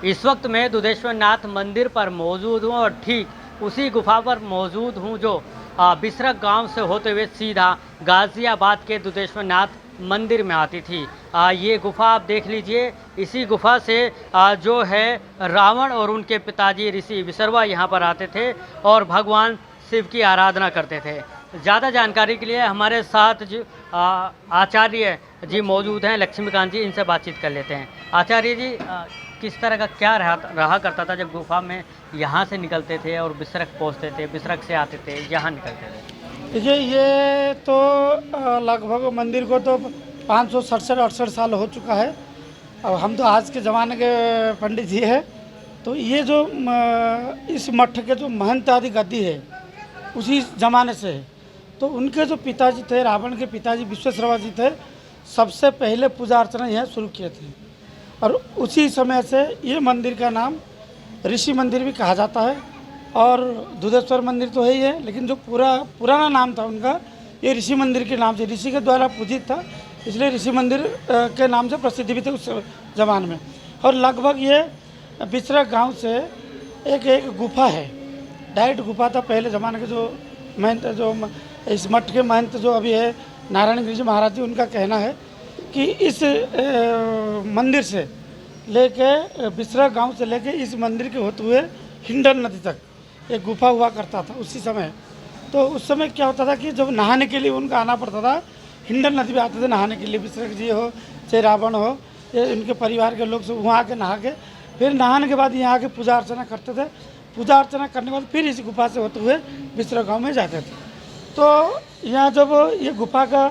इस वक्त मैं दुधेश्वर नाथ मंदिर पर मौजूद हूँ और ठीक उसी गुफा पर मौजूद हूँ जो बिसरक गांव से होते हुए सीधा गाज़ियाबाद के दुधेश्वर नाथ मंदिर में आती थी। ये गुफा आप देख लीजिए। इसी गुफा से जो है रावण और उनके पिताजी ऋषि विसर्वा यहाँ पर आते थे और भगवान शिव की आराधना करते थे। ज़्यादा जानकारी के लिए हमारे साथ जो आचार्य जी मौजूद हैं, लक्ष्मीकांत जी, इनसे बातचीत कर लेते हैं। आचार्य जी, किस तरह का क्या रहा करता था जब गुफा में यहाँ से निकलते थे और बिसरक पहुँचते थे, बिसरक से आते थे, यहाँ निकलते थे? देखिए, ये तो लगभग मंदिर को तो 567-68 साल हो चुका है। अब हम तो आज के ज़माने के पंडित जी हैं। तो ये जो इस मठ के जो महंत आदि गद्दी है उसी ज़माने से है। तो उनके जो पिताजी थे, रावण के पिताजी विश्वेश्वरवा जी थे, सबसे पहले पूजा अर्चना यहाँ शुरू किए थे। और उसी समय से ये मंदिर का नाम ऋषि मंदिर भी कहा जाता है। और दुधेश्वर मंदिर तो है ही है, लेकिन जो पुराना नाम था उनका, ये ऋषि मंदिर के नाम से, ऋषि के द्वारा पूजित था, इसलिए ऋषि मंदिर के नाम से प्रसिद्धि भी थी उस जमाने में। और लगभग ये बिसरक गांव से एक गुफा है, डायरेक्ट गुफा था। पहले ज़माने के जो महंत, जो इस मठ के महंत जो अभी है नारायण गिरी जी महाराज जी, उनका कहना है कि इस मंदिर से लेके बिसरक गांव से लेके इस मंदिर के होते हुए हिंडन नदी तक एक गुफा हुआ करता था उसी समय। तो उस समय क्या होता था कि जब नहाने के लिए उनका आना पड़ता था, हिंडन नदी में आते थे नहाने के लिए। बिसरक जी हो चाहे रावण हो, ये उनके परिवार के लोग सब वहाँ आके नहा के फिर नहाने के बाद यहाँ आके पूजा अर्चना करते थे। पूजा अर्चना करने के बाद फिर इस गुफा से होते हुए बिसरक गाँव में जाते थे। तो यहाँ जब ये गुफा का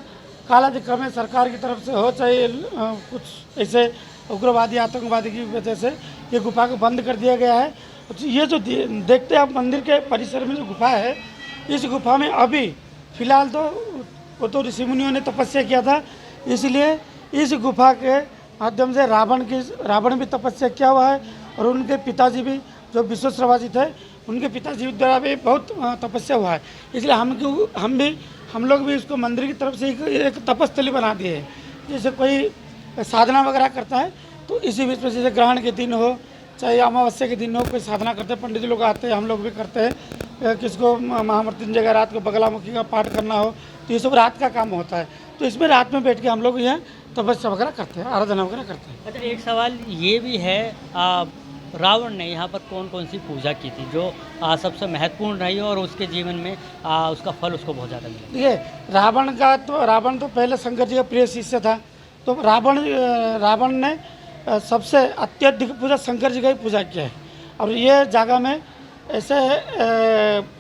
कालातिक्रमण सरकार की तरफ से हो, चाहे कुछ ऐसे उग्रवादी आतंकवादी की वजह से ये गुफा को बंद कर दिया गया है। ये जो देखते हैं आप मंदिर के परिसर में जो गुफा है, इस गुफा में अभी फिलहाल तो वो तो ऋषि मुनियों ने तपस्या किया था, इसलिए इस गुफा के माध्यम से रावण भी तपस्या किया हुआ है। और उनके पिताजी भी जो विश्वेश्वरवा जी थे, उनके पिताजी द्वारा भी बहुत तपस्या हुआ है। इसलिए हम लोग भी इसको मंदिर की तरफ से एक तपस्थली बना दिए है। जैसे कोई साधना वगैरह करता है तो इसी बीच में, जैसे ग्रहण के दिन हो चाहे अमावस्या के दिन हो, कोई साधना करते हैं, पंडित लोग आते हैं, हम लोग भी करते हैं। किसको महामृत्युंजय का रात को बगलामुखी का पाठ करना हो तो ये सब रात का काम होता है। तो इसमें रात में बैठ के हम लोग यहाँ तपस्या वगैरह करते हैं, आराधना वगैरह करते हैं। अच्छा, एक सवाल ये भी है, रावण ने यहाँ पर कौन कौन सी पूजा की थी जो सबसे महत्वपूर्ण रही और उसके जीवन में उसका फल उसको बहुत ज़्यादा मिला? देखिए, रावण तो पहले शंकर जी का प्रिय शिष्य था। तो रावण ने सबसे अत्यधिक पूजा शंकर जी का ही पूजा किया है। और ये जगह में ऐसे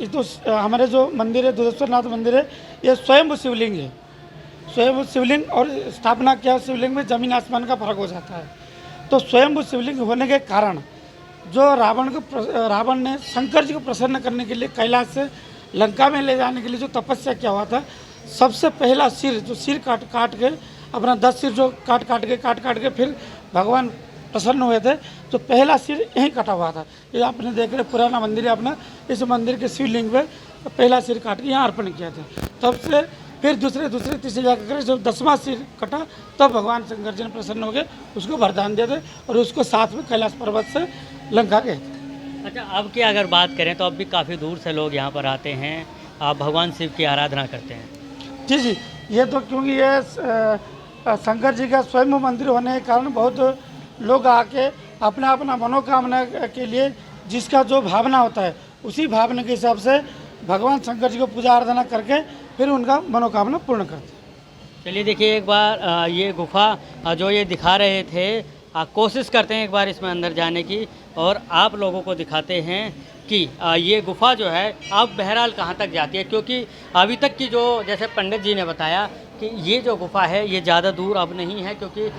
तो हमारे जो मंदिर है दुधेश्वर नाथ मंदिर है, ये स्वयं शिवलिंग है। स्वयं शिवलिंग और स्थापना किया शिवलिंग में ज़मीन आसमान का फर्क हो जाता है। तो स्वयं शिवलिंग होने के कारण जो रावण ने शंकर जी को प्रसन्न करने के लिए कैलाश से लंका में ले जाने के लिए जो तपस्या किया हुआ था, सबसे पहला सिर काट के अपना 10 सिर जो काट के फिर भगवान प्रसन्न हुए थे, तो पहला सिर यहीं कटा हुआ था। ये आपने देख रहे पुराना मंदिर है अपना, इस मंदिर के शिवलिंग में पहला सिर काट के यहाँ अर्पण किया था। तब से फिर दूसरे तीसरे जाकर जब 10वां सिर कटा, तब भगवान शंकर जी ने प्रसन्न हो गए, उसको वरदान दिए थे और उसको साथ में कैलाश पर्वत से लंका गए थे। अच्छा, अब की अगर बात करें तो अब भी काफ़ी दूर से लोग यहाँ पर आते हैं, भगवान शिव की आराधना करते हैं। जी, ये तो क्योंकि ये शंकर जी का स्वयं मंदिर होने के कारण बहुत लोग आके अपना मनोकामना के लिए जिसका जो भावना होता है, उसी भावना के हिसाब से भगवान शंकर जी को पूजा आराधना करके फिर उनका मनोकामना पूर्ण करते हैं। चलिए देखिए, एक बार ये गुफा जो ये दिखा रहे थे, कोशिश करते हैं एक बार इसमें अंदर जाने की और आप लोगों को दिखाते हैं कि ये गुफा जो है अब बहरहाल कहाँ तक जाती है। क्योंकि अभी तक की जो, जैसे पंडित जी ने बताया कि ये जो गुफा है ये ज़्यादा दूर अब नहीं है, क्योंकि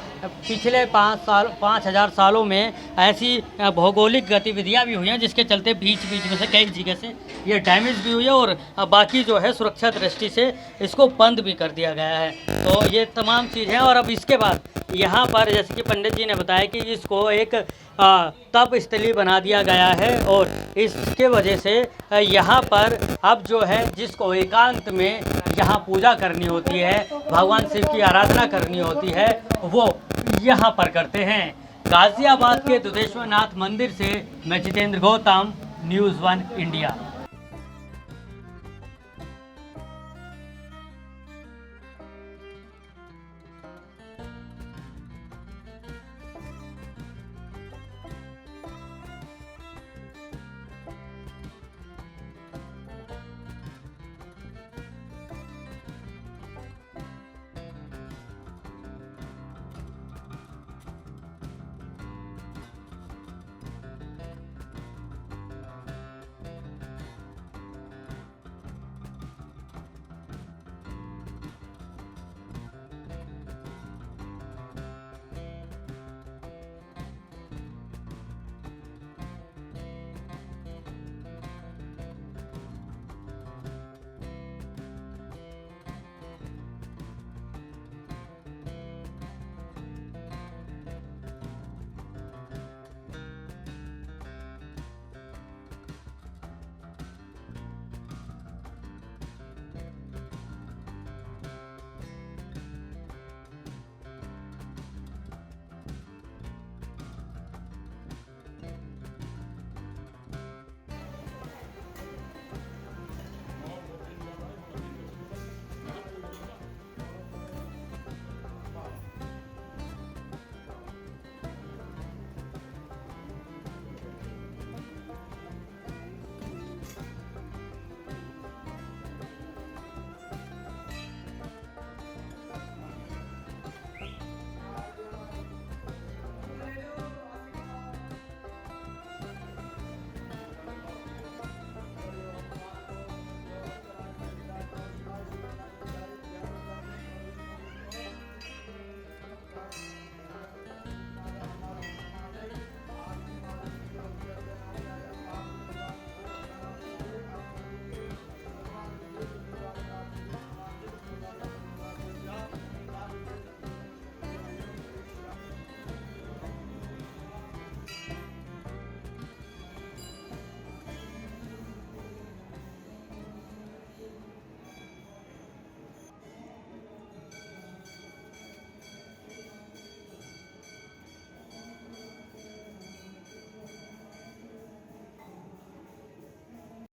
पिछले 5,000 सालों में ऐसी भौगोलिक गतिविधियां भी हुई हैं जिसके चलते बीच में से कई जगह से ये डैमेज भी हुई है और बाकी जो है सुरक्षा दृष्टि से इसको बंद भी कर दिया गया है। तो ये तमाम चीज़ है। और अब इसके बाद यहाँ पर जैसे कि पंडित जी ने बताया कि इसको एक तप स्थली बना दिया गया है और इसके वजह से यहाँ पर अब जो है जिसको एकांत में यहाँ पूजा करनी होती है, भगवान शिव की आराधना करनी होती है, वो यहाँ पर करते हैं। गाजियाबाद के दुधेश्वर नाथ मंदिर से मैं जितेंद्र गौतम, न्यूज़ 1 इंडिया।